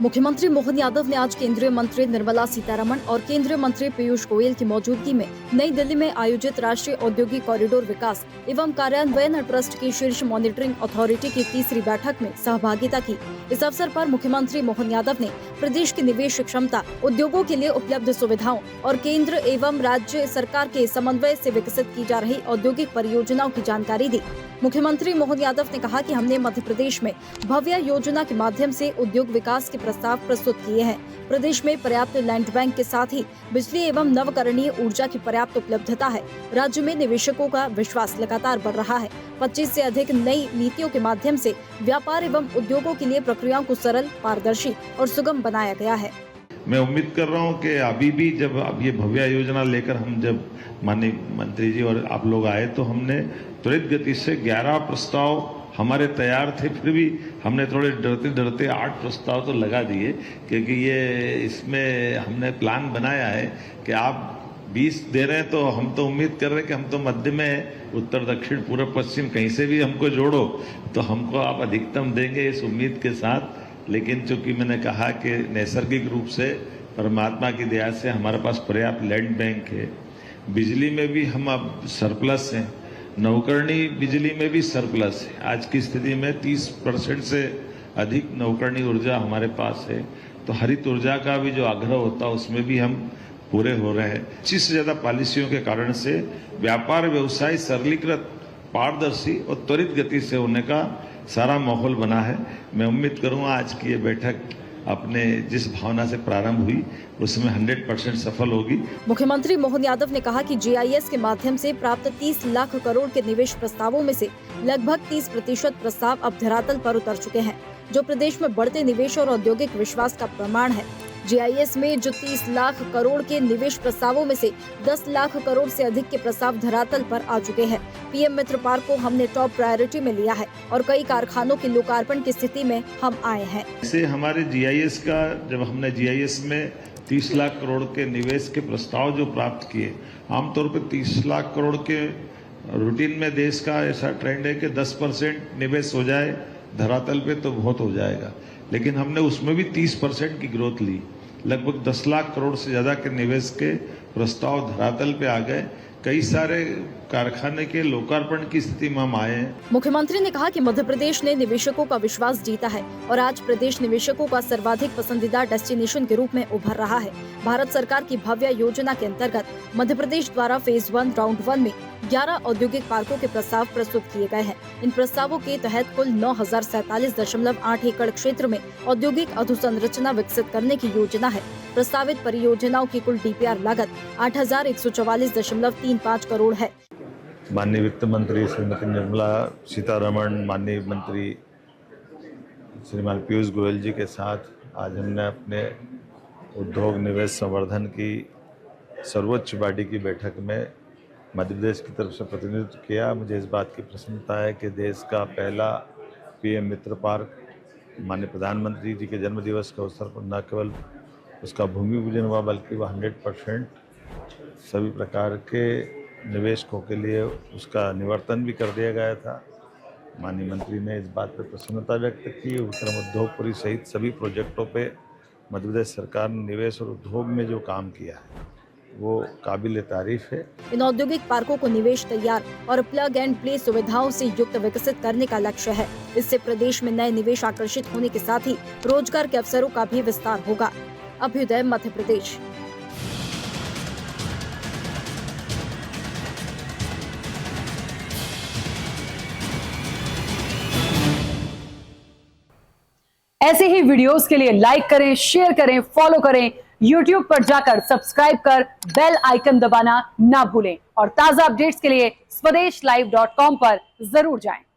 मुख्यमंत्री मोहन यादव ने आज केंद्रीय मंत्री निर्मला सीतारमण और केंद्रीय मंत्री पीयूष गोयल की मौजूदगी में नई दिल्ली में आयोजित राष्ट्रीय औद्योगिक कॉरिडोर विकास एवं कार्यान्वयन ट्रस्ट की शीर्ष मॉनिटरिंग अथॉरिटी की तीसरी बैठक में सहभागिता की। इस अवसर पर मुख्यमंत्री मोहन यादव ने प्रदेश की निवेश क्षमता, उद्योगों के लिए उपलब्ध सुविधाओं और केंद्र एवं राज्य सरकार के समन्वय से विकसित की जा रही औद्योगिक परियोजनाओं की जानकारी दी। मुख्यमंत्री मोहन यादव ने कहा कि हमने मध्य प्रदेश में भव्य योजना के माध्यम से उद्योग विकास के प्रस्ताव प्रस्तुत किए हैं। प्रदेश में पर्याप्त लैंड बैंक के साथ ही बिजली एवं नवकरणीय ऊर्जा की पर्याप्त उपलब्धता है। राज्य में निवेशकों का विश्वास लगातार बढ़ रहा है। 25 से अधिक नई नीतियों के माध्यम से व्यापार एवं उद्योगों के लिए प्रक्रियाओं को सरल, पारदर्शी और सुगम बनाया गया है। मैं उम्मीद कर रहा हूं कि अभी भी जब अब ये भव्य योजना लेकर हम जब माननीय मंत्री जी और आप लोग आए तो हमने त्वरित गति से 11 प्रस्ताव हमारे तैयार थे, फिर भी हमने थोड़े डरते डरते 8 प्रस्ताव तो लगा दिए, क्योंकि ये इसमें हमने प्लान बनाया है कि आप 20 दे रहे हैं तो हम तो उम्मीद कर रहे हैं कि हम तो मध्य में उत्तर दक्षिण पूर्व पश्चिम कहीं से भी हमको जोड़ो तो हमको आप अधिकतम देंगे इस उम्मीद के साथ। लेकिन चूंकि मैंने कहा कि नैसर्गिक रूप से परमात्मा की दया से हमारे पास पर्याप्त लैंड बैंक है, बिजली में भी हम अब सरप्लस हैं, नवकरणीय बिजली में भी सरप्लस है। आज की स्थिति में 30% से अधिक नवकरणीय ऊर्जा हमारे पास है, तो हरित ऊर्जा का भी जो आग्रह होता है उसमें भी हम पूरे हो रहे हैं। 25 से ज्यादा पॉलिसियों के कारण से व्यापार व्यवसाय सरलीकृत, पारदर्शी और त्वरित गति से होने का सारा माहौल बना है। मैं उम्मीद करूंगा आज की ये बैठक अपने जिस भावना से प्रारंभ हुई उसमें 100% सफल होगी। मुख्यमंत्री मोहन यादव ने कहा कि जीआईएस के माध्यम से प्राप्त 30 लाख करोड़ के निवेश प्रस्तावों में से लगभग 30% प्रस्ताव अब धरातल पर उतर चुके हैं, जो प्रदेश में बढ़ते निवेश और औद्योगिक विश्वास का प्रमाण है। जीआईएस में जो 30 लाख करोड़ के निवेश प्रस्तावों में से 10 लाख करोड़ से अधिक के प्रस्ताव धरातल पर आ चुके हैं। पीएम मित्र पार्क को हमने टॉप प्रायोरिटी में लिया है और कई कारखानों के लोकार्पण की स्थिति में हम आए हैं। इसे हमारे जीआईएस का, जब हमने जीआईएस में 30 लाख करोड़ के निवेश के प्रस्ताव जो प्राप्त किए, आमतौर पर 30 लाख करोड़ के रूटीन में देश का ऐसा ट्रेंड है कि 10% निवेश हो जाए धरातल पे तो बहुत हो जाएगा, लेकिन हमने उसमें भी 30% की ग्रोथ ली। लगभग 10 लाख करोड़ से ज्यादा के निवेश के प्रस्ताव धरातल पे आ गए। कई सारे कारखाने के लोकार्पण की स्थिति में हम आए हैं। मुख्यमंत्री ने कहा कि मध्य प्रदेश ने निवेशकों का विश्वास जीता है और आज प्रदेश निवेशकों का सर्वाधिक पसंदीदा डेस्टिनेशन के रूप में उभर रहा है। भारत सरकार की भव्य योजना के अंतर्गत मध्य प्रदेश द्वारा फेज 1 राउंड 1 में 11 औद्योगिक पार्कों के प्रस्ताव प्रस्तुत किए गए हैं। इन प्रस्तावों के तहत कुल 9047.8 एकड़ क्षेत्र में औद्योगिक अधोसंरचना विकसित करने की योजना है। प्रस्तावित परियोजनाओं की कुल डीपीआर लागत 8144.35 करोड़ है। माननीय वित्त मंत्री श्रीमती निर्मला सीतारमण, माननीय मंत्री श्रीमान पीयूष गोयल जी के साथ आज हमने अपने उद्योग निवेश संवर्धन की सर्वोच्च बॉडी की बैठक में मध्य प्रदेश की तरफ से प्रतिनिधित्व किया। मुझे इस बात की प्रसन्नता है कि देश का पहला पीएम मित्र पार्क माननीय प्रधानमंत्री जी के जन्मदिवस के अवसर पर न केवल उसका भूमि पूजन हुआ, बल्कि वह 100% सभी प्रकार के निवेशकों के लिए उसका निवर्तन भी कर दिया गया था। माननीय मंत्री ने इस बात पर प्रसन्नता व्यक्त की। विक्रम उद्योगपुरी सहित सभी प्रोजेक्टों पे मध्य प्रदेश सरकार ने निवेश और उद्योग में जो काम किया है वो काबिल तारीफ है। इन औद्योगिक पार्कों को निवेश तैयार और प्लग एंड प्ले सुविधाओं से युक्त विकसित करने का लक्ष्य है। इससे प्रदेश में नए निवेश आकर्षित होने के साथ ही रोजगार के अवसरों का भी विस्तार होगा। अभ्युदय मध्य प्रदेश। ऐसे ही वीडियोस के लिए लाइक करें, शेयर करें, फॉलो करें। YouTube पर जाकर सब्सक्राइब कर बेल आइकन दबाना ना भूलें और ताजा अपडेट्स के लिए swedeshlive.com पर जरूर जाएं।